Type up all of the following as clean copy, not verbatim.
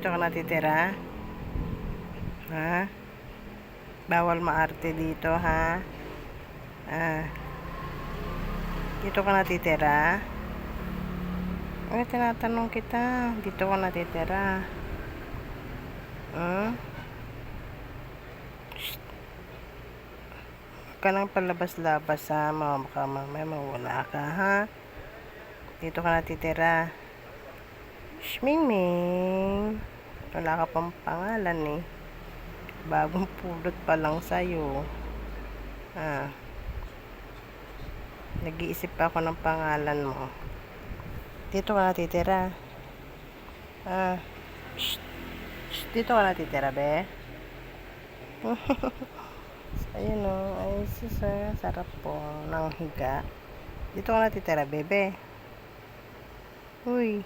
Dito ka natitira? Ha? Bawal maarte dito, ha? Ah. Dito ka natitira? Ay, tinatanong kita. Dito ka natitira? Hmm? Shh. Huwag ka nang palabas-labas, ha? Baka mamaya mawala ka, ha? Dito ka natitira? Shming-ming. Wala ka pang pangalan, eh. Bagong pulot pa lang sa'yo. Ah. Nag-iisip pa ako ng pangalan mo. Dito ka natitira? Ah. Shh. Shh. Dito ka natitira, be? Ayun, o. Ay, sarap po ng higa. Dito ka natitira, bebe? Uy.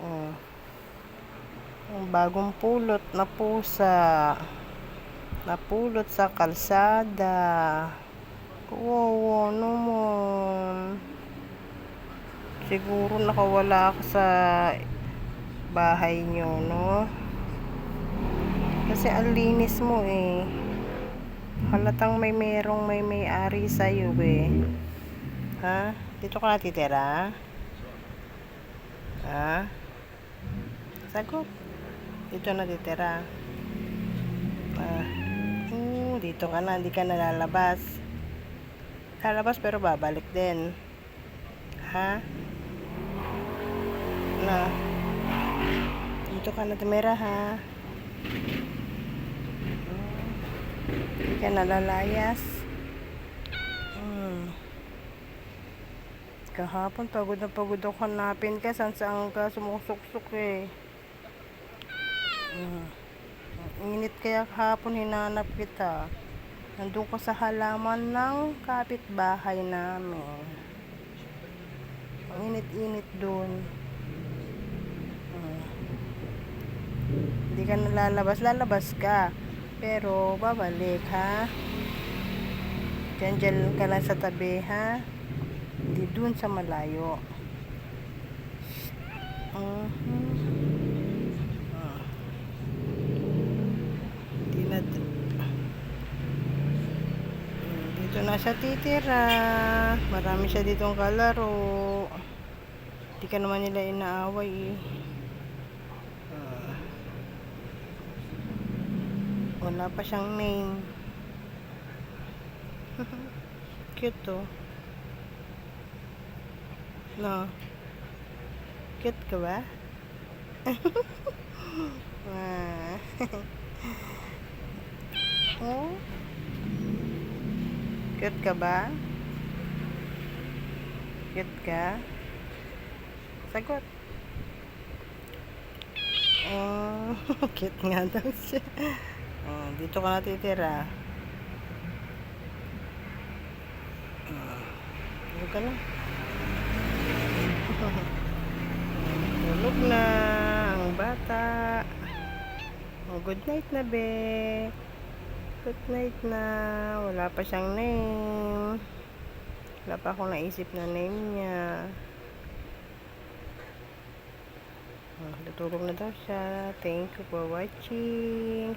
Oh. Ang bagong pulot na pusa. Napulot sa kalsada. Wow, naman. Siguro nakawala ka sa bahay nyo, no? Kasi ang linis mo, eh. Halatang merong may-ari sa'yo, eh. Ha? Dito ka natitira? Ha? Sagot. Dito natitira. Dito ka na, hindi ka nalalabas. Lalabas pero babalik din. Ha? Na. Dito ka na tumira, ha? Hindi ka nalalayas. Kahapon pagod na pagod ako hanapin ka. Saan ka sumusuksok, eh. Init kaya kahapon hinanap kita. Nandun ka sa halaman ng kapitbahay namin. Ang init-init dun. Hindi ka nalalabas. Lalabas ka. Pero babalik, ha? Diyan ka lang sa tabi, ha? Hindi dun sa malayo. Dito na siya titira. Marami siya ditong kalaro. Hindi ka naman nila inaaway, eh. Wala pa siyang name. Cute, to. No? Cute ka ba? Oh? Cute ka ba? Cute ka? Sagot. Cute nga daw siya. Dito ka natitira. Tulog ka na. Tulog na ang bata. Good night na, be. Good night na. Wala pa siyang name. Wala pa akong naisip na name niya. Natulog na daw siya. Thank you for watching.